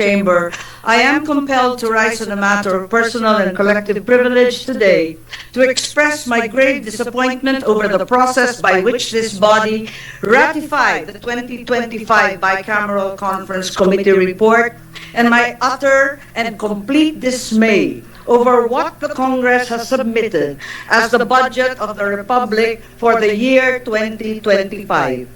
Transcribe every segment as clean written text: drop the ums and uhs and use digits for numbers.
Chamber, I am compelled to rise on a matter of personal and collective privilege today to express my grave disappointment over the process by which this body ratified the 2025 Bicameral Conference Committee report and my utter and complete dismay over what the Congress has submitted as the budget of the Republic for the year 2025.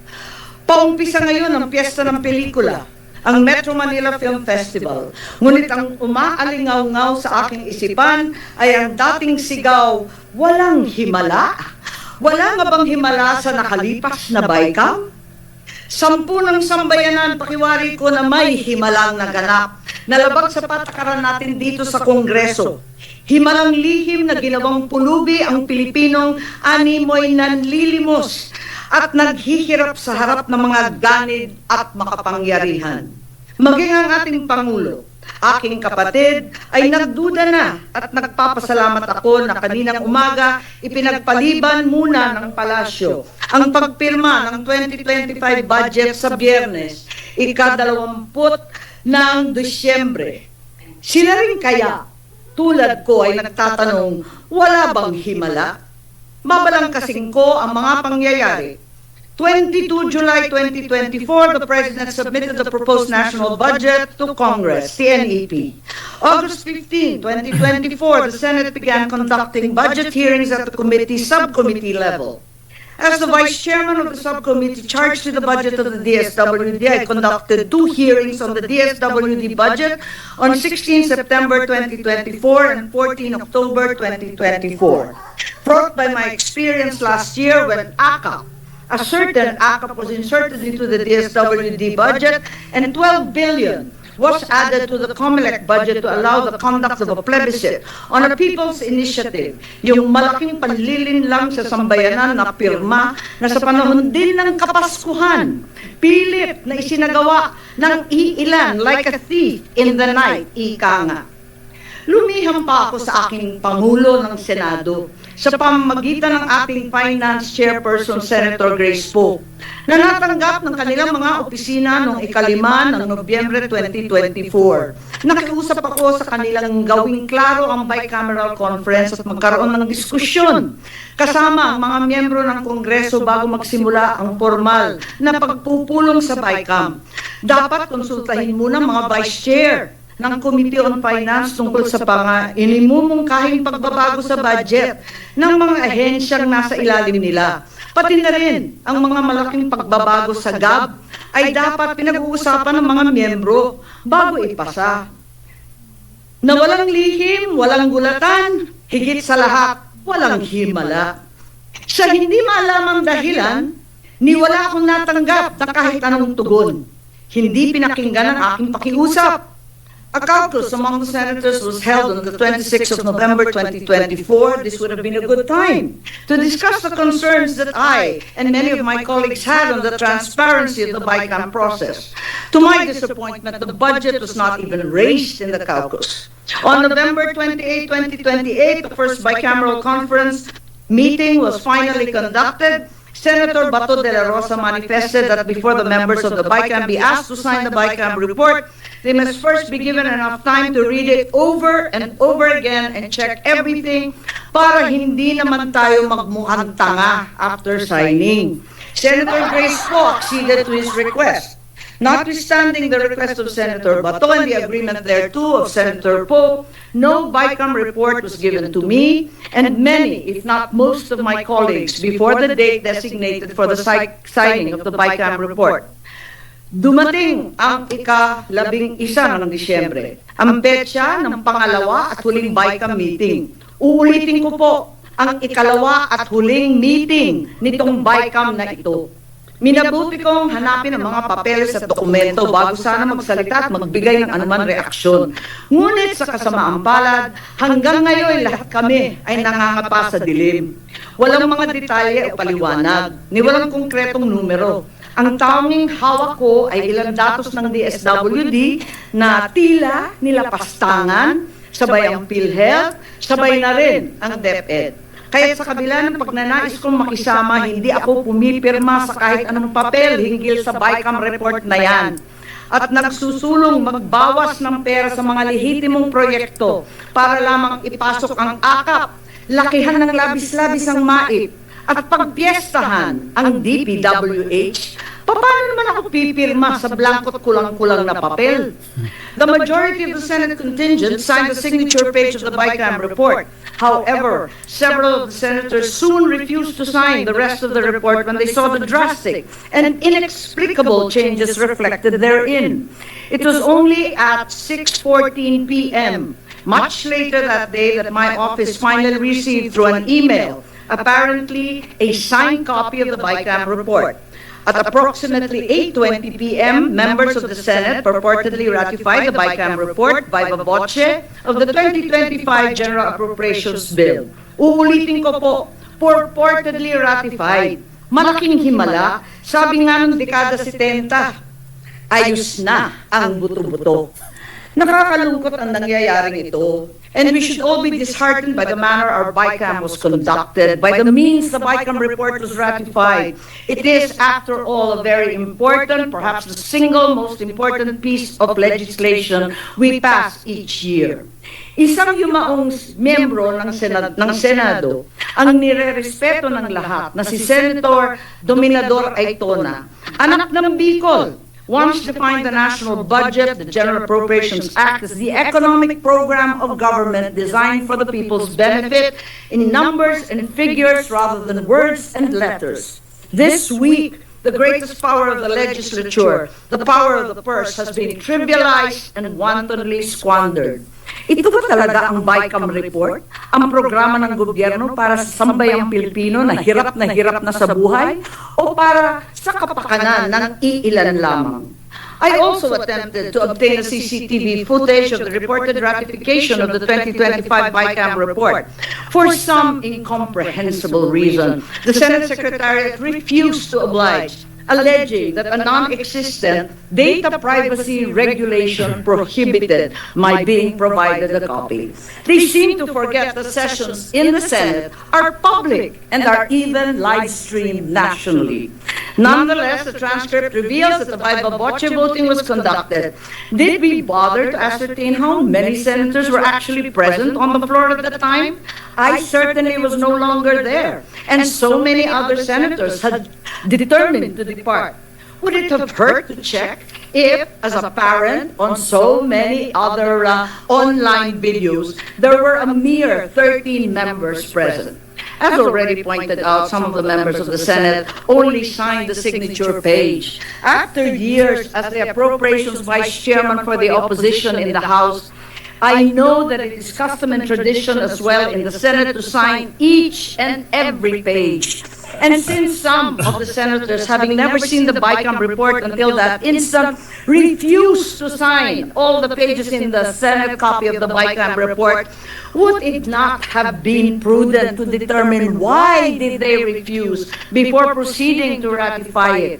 Paumpisa ngayon ang piyesta ng pelikula, ang Metro Manila Film Festival. Ngunit ang umaalingaw-ngaw sa aking isipan ay ang dating sigaw, walang himala? Wala nga bang himala sa nakalipas na Bicam? 10 ng sambayanan, pakiwari ko na may himalang naganap, nalabag sa patakaran natin dito sa Kongreso. Himalang lihim na ginawang pulubi ang Pilipinong animoy nanlilimos at naghihirap sa harap ng mga ganid at makapangyarihan. Maging ang ating Pangulo, aking kapatid, ay nagduda na at nagpapasalamat ako na kaninang umaga ipinagpaliban muna ng palasyo ang pagpirma ng 2025 budget sa Biyernes, ika-20 ng Disyembre. Sila rin kaya, tulad ko ay nagtatanong, wala bang himala? Mabalang kasing ko ang mga pangyayari. 22 July 2024, the President submitted the proposed national budget to Congress, CNEP. August 15, 2024, the Senate began conducting budget hearings at the subcommittee level. As the Vice Chairman of the subcommittee charged with the budget of the DSWD, I conducted 2 hearings on the DSWD budget on 16 September 2024 and 14 October 2024. Brought by my experience last year when a certain ACAP was inserted into the DSWD budget and 12 billion was added to the COMELEC budget to allow the conduct of a plebiscite on a people's initiative, yung malaking panlilinlang sa sambayanan na pirma na sa panahon din ng Kapaskuhan, pilit na isinagawa ng iilan like a thief in the night, ika nga. Lumiham pa ako sa aking Pangulo ng Senado sa pamamagitan ng ating Finance Chairperson, Senator Grace Poe, na natanggap ng kanilang mga opisina noong 5 ng Nobyembre 2024. Nakiusap ako sa kanilang gawing klaro ang bicameral conference at magkaroon ng diskusyon kasama ang mga miyembro ng Kongreso bago magsimula ang formal na pagpupulong sa Bicam. Dapat konsultahin muna mga Vice Chair ng Committee on Finance tungkol sa inimumungkahing pagbabago sa budget ng mga ahensyang nasa ilalim nila. Pati na rin ang mga malaking pagbabago sa GAB ay dapat pinag-uusapan ng mga miyembro bago ipasa. Na walang lihim, walang gulatan, higit sa lahat, walang himala. Sa hindi maalamang dahilan, wala akong natanggap na kahit anong tugon. Hindi pinakinggan ang aking pakiusap. A caucus among the senators was held on the 26th of November 2024. This would have been a good time to discuss the concerns that I and many of my colleagues had on the transparency of the Bicam process. To my disappointment, the budget was not even raised in the caucus. On November 28, 2028, the first bicameral conference meeting was finally conducted. Senator Bato de la Rosa manifested that before the members of the Bicam be asked to sign the Bicam report, they must first be given enough time to read it over and over again and check everything para hindi naman tayo magmukhang tanga after signing. Senator Grace Poe acceded to his request. Notwithstanding the request of Senator Bato and the agreement thereto of Senator Poe, no Bicam report was given to me and many, if not most of my colleagues before the date designated for the signing of the Bicam report. Dumating ang ika-11 ng Disyembre, ang petsa ng pangalawa at huling Bicam meeting. Uulitin ko po, ang ikalawa at huling meeting nitong Bicam na ito. Minabuti kong hanapin ang mga papeles at dokumento bago sana magsalita at magbigay ng anuman reaksyon. Ngunit sa kasamaang palad, hanggang ngayon lahat kami ay nangangapa sa dilim. Walang mga detalye o paliwanag, ni walang konkretong numero. Ang tanging hawak ko ay ilang datos ng DSWD na tila nilapastangan, sabay ang PhilHealth, sabay na rin ang DepEd. Kaya sa kabila ng pagnanais kong makisama, hindi ako pumipirma sa kahit anong papel hinggil sa Bicam report na yan. at nagsusulong magbawas ng pera sa mga lehitimong proyekto para lamang ipasok ang akap, lakihan ng labis-labis ang MAIP, at pagpiestahan ang DPWH, paano naman ako pipirma sa blankot kulang-kulang na papel? The majority of the Senate contingent signed the signature page of the BICAM report. However, several of the senators soon refused to sign the rest of the report when they saw the drastic and inexplicable changes reflected therein. It was only at 6:14 p.m., much later that day, that my office finally received through an email apparently a signed copy of the BICAM report. At approximately 8:20 p.m., members of the Senate purportedly ratified the BICAM report by the voce of the 2025 General Appropriations Bill. Uulitin ko po, purportedly ratified. Malaking himala, sabi nga ng dekada 70, ayos na ang buto-buto. Nakakalungkot ang nangyayaring ito, and we should all be disheartened by the manner our BICAM was conducted, by the means the BICAM report was ratified. It is, after all, a very important, perhaps the single most important piece of legislation we pass each year. Isang yumaong miyembro ng Senado ang nirerespeto ng lahat na si Senator Dominador Aitona, anak ng Bicol, once defined the national budget, the General Appropriations Act, as the economic program of government designed for the people's benefit in numbers and figures rather than words and letters. This week, the greatest power of the legislature, the power of the purse, has been trivialized and wantonly squandered. Ito ba talaga ang BICAM report? Ang programa ng gobyerno para sa sambayang Pilipino na hirap na sa buhay? O para sa kapakanan ng iilan lamang? I also attempted to obtain a CCTV footage of the reported ratification of the 2025 BICAM report. For some incomprehensible reason, the Senate Secretariat refused to oblige, alleging that a non-existent data privacy regulation prohibited my being provided a copy. They seem to forget that sessions in the Senate are public and are even live-streamed nationally. Nonetheless, the transcript reveals that the by voce voting was conducted. Did we bother to ascertain how many senators were actually present on the floor at the time? I certainly was no longer there, and so many other senators had determined to depart. Would it have hurt to check if, as a parent, on so many other online videos, there were a mere 13 members present? As already pointed out, some of the members of the Senate only signed the signature page. After years as the Appropriations Vice Chairman for the opposition in the House, I know that it is custom and tradition as well in the Senate to sign each and every page. And since some of the senators, having never seen the BICAM report until that instant, refused to sign all the pages in the Senate copy of the BICAM report, would it not have been prudent to determine why did they refuse before proceeding to ratify it?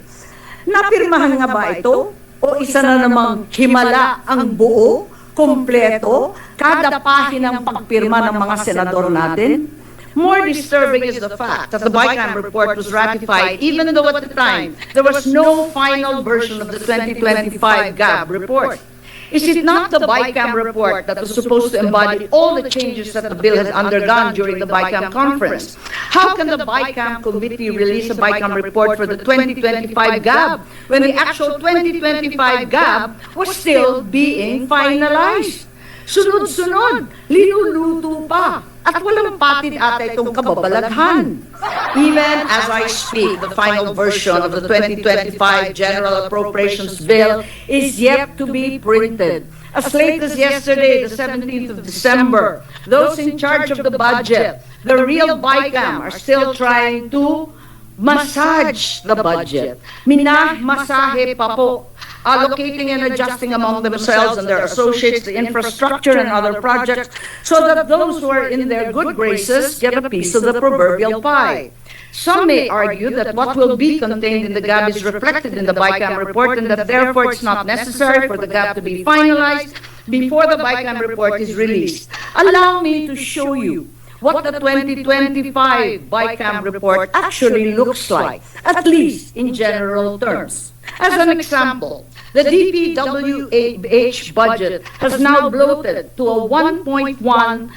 Napirmahan nga ba ito? O isa na namang himala ang buo, kompleto, kada pahinang pagpirma ng mga senador natin? More disturbing is the fact that the BICAM report was ratified even though at the time there was no final version of the 2025 GAB report. Is it not the BICAM report that was supposed to embody all the changes that the bill had undergone during the BICAM conference? How can the BICAM committee release a BICAM report for the 2025 GAB when the actual 2025 GAB was still being finalized? Sunod-sunod, linuluto pa, at walang patid ata itong kababalaghan. Even as I speak, the final version of the 2025 General Appropriations Bill is yet to be printed. As late as yesterday, the 17th of December, those in charge of the budget, the real BICAM, are still trying to massage the budget. Minamasahe pa po, allocating and adjusting among themselves and their associates the infrastructure and other projects so that those who are in their good graces get a piece of the proverbial pie. Some may argue that what will be contained in the GAB is reflected in the BICAM report and that therefore it's not necessary for the GAB to be finalized before the BICAM report is released. Allow me to show you what the 2025 BICAM report actually looks like, at least in general terms. As an example, the DPWH budget has now bloated to a 1.113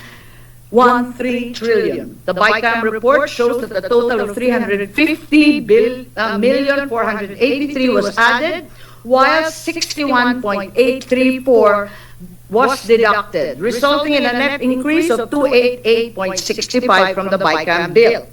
trillion. The BICAM report shows that a total of 350,483 was added, while 61.834 was deducted, resulting in a net increase of 288.65 from the BICAM bill.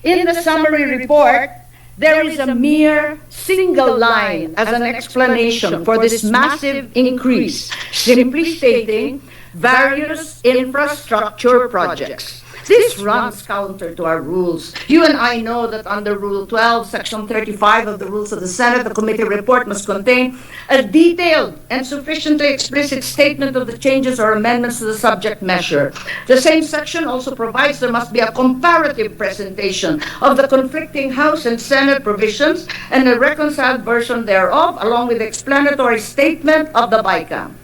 In the summary report, there is a mere single line as an explanation for this massive increase, simply stating various infrastructure projects. This runs counter to our rules. You and I know that under Rule 12, Section 35 of the Rules of the Senate, the committee report must contain a detailed and sufficiently explicit statement of the changes or amendments to the subject measure. The same section also provides there must be a comparative presentation of the conflicting House and Senate provisions and a reconciled version thereof, along with the explanatory statement of the BICAM.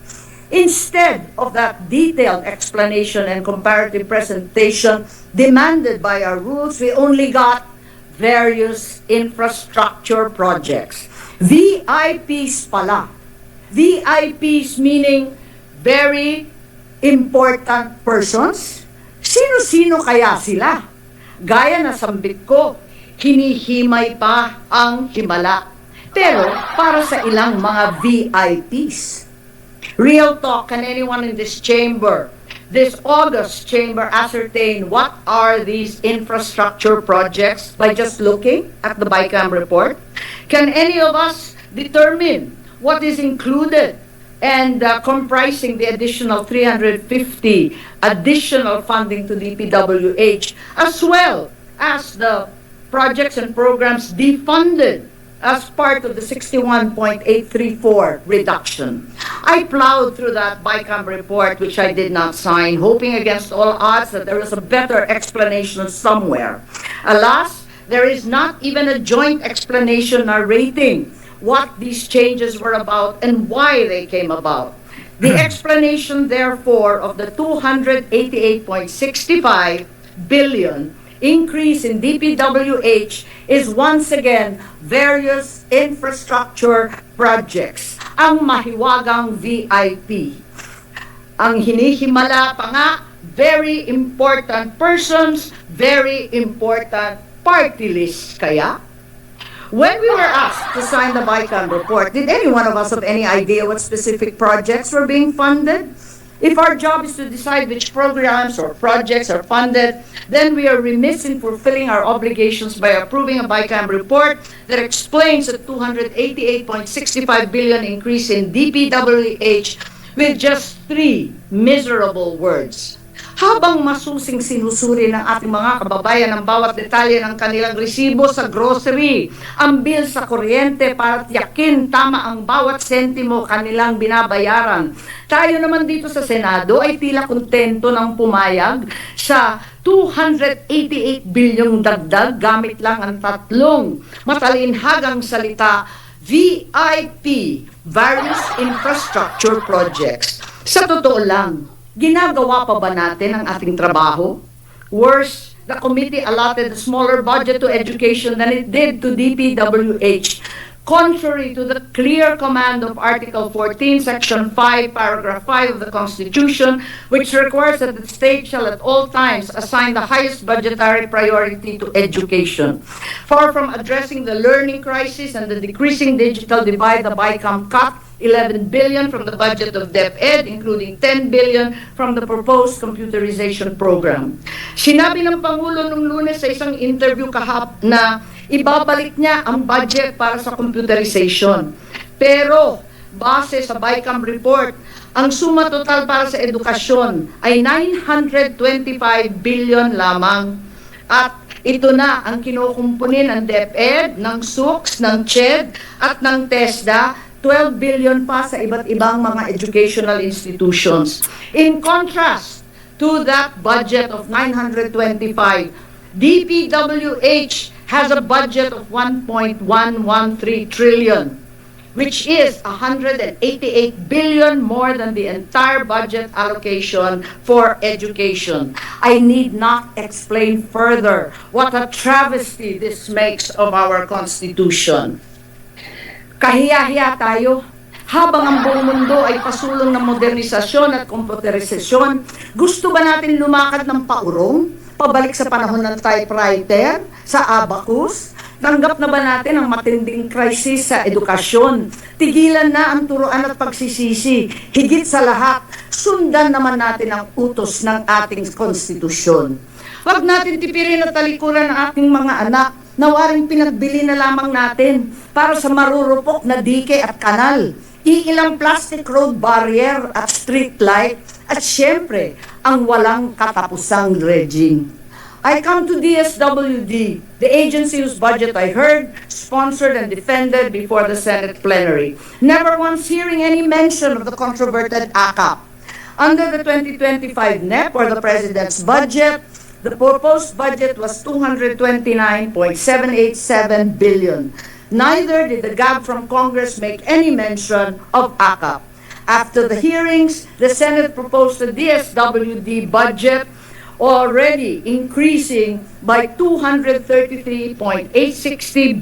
Instead of that detailed explanation and comparative presentation demanded by our rules, we only got various infrastructure projects. VIPs pala. VIPs meaning very important persons. Sino-sino kaya sila? Gaya na sambit ko, hinihimay pa ang himala. Pero para sa ilang mga VIPs. Real talk, can anyone in this chamber, this august chamber, ascertain what are these infrastructure projects by just looking at the BICAM report? Can any of us determine what is included and comprising the additional 350 additional funding to DPWH, as well as the projects and programs defunded as part of the 61.834 reduction? I plowed through that BICAM report, which I did not sign, hoping against all odds that there was a better explanation somewhere. Alas, there is not even a joint explanation narrating what these changes were about and why they came about. The explanation, therefore, of the 288.65 billion increase in DPWH is once again various infrastructure projects. Ang mahiwagang VIP. Ang hinihimala pa nga, very important persons, very important party list kaya? When we were asked to sign the BICAM report, did any one of us have any idea what specific projects were being funded? If our job is to decide which programs or projects are funded, then we are remiss in fulfilling our obligations by approving a BICAM report that explains the 288.65 billion increase in DPWH with just 3 miserable words. Habang masusing sinusuri ng ating mga kababayan ang bawat detalye ng kanilang resibo sa grocery, ang bill sa kuryente para tiyakin tama ang bawat sentimo kanilang binabayaran, tayo naman dito sa Senado ay tila kontento ng pumayag sa 288 bilyong dagdag gamit lang ang tatlong matalinhagang salita, VIP, various infrastructure projects. Sa totoo lang, ginagawa pa ba natin ang ating trabaho? Worse, the committee allotted a smaller budget to education than it did to DPWH, contrary to the clear command of Article 14, Section 5, Paragraph 5 of the Constitution, which requires that the state shall at all times assign the highest budgetary priority to education. Far from addressing the learning crisis and the decreasing digital divide, the BICAM cut 11 billion from the budget of DepEd, including 10 billion from the proposed computerization program. Sinabi ng Pangulo nung Lunes sa isang interview na ibabalik niya ang budget para sa computerization. Pero, base sa BICAM report, ang suma total para sa edukasyon ay 925 billion lamang. At ito na ang kinukumpunin ng DepEd, ng SUKS, ng CHED at ng TESDA, 12 billion pa sa iba't ibang mga educational institutions. In contrast to that budget of 925, DPWH has a budget of 1.113 trillion, which is 188 billion more than the entire budget allocation for education. I need not explain further what a travesty this makes of our Constitution. Kahiya-hiya tayo. Habang ang buong mundo ay pasulong ng modernisasyon at komputerisasyon, gusto ba natin lumakad ng paurong? Pabalik sa panahon ng typewriter? Sa abacus? Tanggap na ba natin ang matinding krisis sa edukasyon? Tigilan na ang turuan at pagsisisi. Higit sa lahat, sundan naman natin ang utos ng ating konstitusyon. Huwag natin tipirin at talikuran ang ating mga anak na waring pinagbili na lamang natin para sa marurupok na dike at kanal. Iilang plastic road barrier at street light at syempre ang walang katapusang dredging. I come to DSWD, the agency whose budget I heard, sponsored and defended before the Senate plenary, never once hearing any mention of the controverted AKAP. Under the 2025 NEP or the President's budget, the proposed budget was 229.787 billion. Neither did the GAB from Congress make any mention of AKAP. After the hearings, the Senate proposed a DSWD budget already increasing by 233.860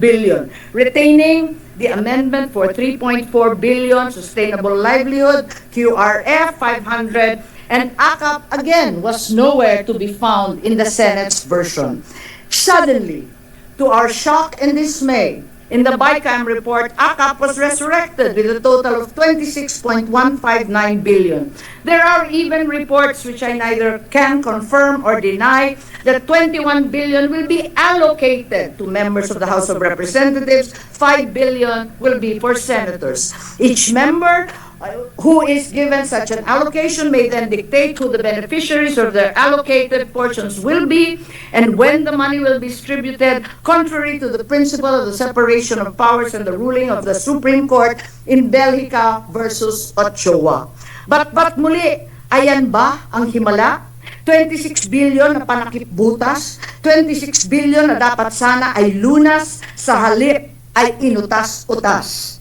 billion, retaining the amendment for 3.4 billion sustainable livelihood, QRF 500, and AKAP again was nowhere to be found in the Senate's version. Suddenly, to our shock and dismay, in the BICAM report, AKAP was resurrected with a total of 26.159 billion. There are even reports which I neither can confirm or deny that 21 billion will be allocated to members of the House of Representatives, 5 billion will be for senators. Each member who is given such an allocation may then dictate who the beneficiaries of their allocated portions will be and when the money will be distributed, contrary to the principle of the separation of powers and the ruling of the Supreme Court in Belgica versus Ochoa. But muli, ayan ba ang himala? 26 billion na panakip-butas, 26 billion na dapat sana ay lunas, sa halip ay inutas-utas.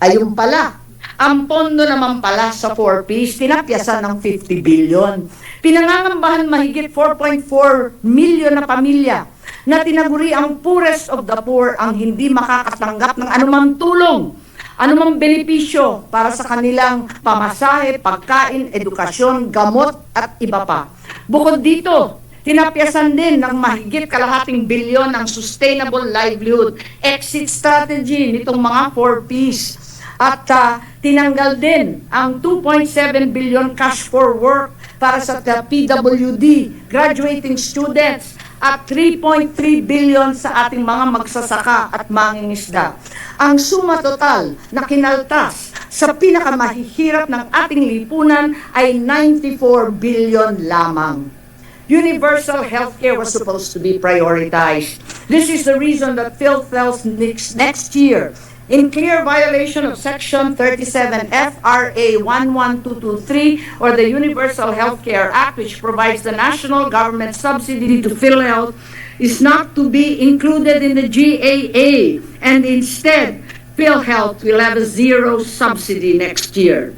Ayun pala, ang pondo naman pala sa 4Ps, tinapyasan ng 50 billion. Pinangangambahan mahigit 4.4 million na pamilya na tinaguri ang poorest of the poor ang hindi makakatanggap ng anumang tulong, anumang benepisyo para sa kanilang pamasahe, pagkain, edukasyon, gamot at iba pa. Bukod dito, tinapyasan din ng mahigit kalahating bilyon ang sustainable livelihood exit strategy nitong mga 4Ps. At tinanggal din ang 2.7 billion cash for work para sa PWD, graduating students, at 3.3 billion sa ating mga magsasaka at mangingisda. Ang suma total na kinaltas sa pinakamahihirap ng ating lipunan ay 94 billion lamang. Universal healthcare was supposed to be prioritized. This is the reason that PhilHealth next year, in clear violation of Section 37F RA 11223 or the Universal Healthcare Act, which provides the national government subsidy to PhilHealth, is not to be included in the GAA, and instead, PhilHealth will have a zero subsidy next year.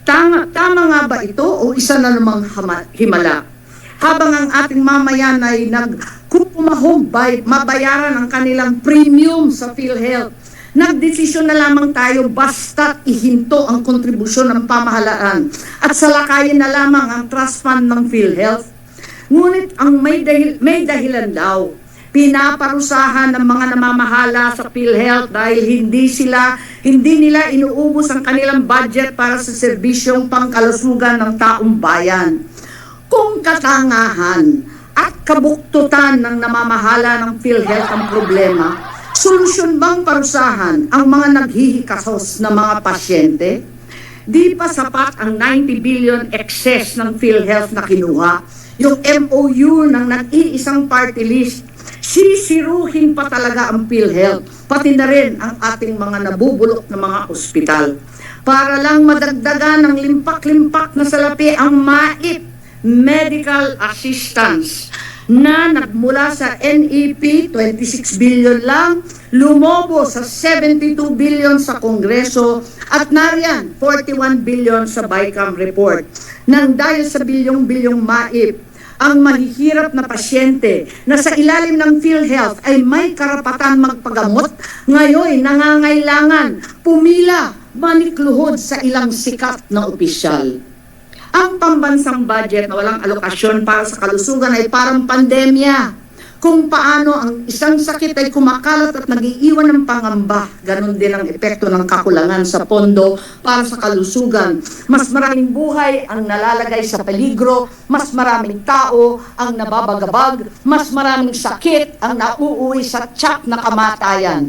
Tama nga ba ito o isa na namang himala? Habang ang ating mamayan ay nagkupumahog mabayaran ang kanilang premium sa PhilHealth, nagdesisyon na lamang tayo basta't ihinto ang kontribusyon ng pamahalaan at salakayin na lamang ang trust fund ng PhilHealth. Ngunit ang may dahilan daw, pinaparusahan ng mga namamahala sa PhilHealth dahil hindi nila inuubos ang kanilang budget para sa serbisyong pangkalusugan ng taong bayan. Kung katangahan at kabuktutan ng namamahala ng PhilHealth ang problema, solusyon bang parusahan ang mga naghihikasos na mga pasyente? Di pa sapat ang 90 billion excess ng PhilHealth na kinuha. Yung MOU ng nag-iisang party list, sisiruhin pa talaga ang PhilHealth, pati na rin ang ating mga nabubulok na mga ospital. Para lang madagdagan ng limpak-limpak na salapi ang MAIP, medical assistance, na nagmula sa NEP 26 billion lang lumobo sa 72 billion sa Kongreso at nariyan 41 billion sa BICAM report. Nang dahil sa bilyong-bilyong maip, ang mahihirap na pasyente na sa ilalim ng PhilHealth ay may karapatan magpagamot, ngayon nangangailangan pumila manikluhod sa ilang sikat na opisyal. Ang pambansang budget na walang alokasyon para sa kalusugan ay parang pandemya. Kung paano ang isang sakit ay kumakalat at nag-iiwan ng pangamba, ganun din ang epekto ng kakulangan sa pondo para sa kalusugan. Mas maraming buhay ang nalalagay sa peligro, mas maraming tao ang nababagabag, mas maraming sakit ang nauuwi sa tiyak na kamatayan.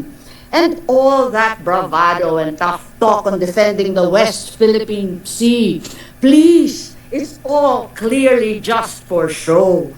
And all that bravado and tough talk on defending the West Philippine Sea, please, it's all clearly just for show.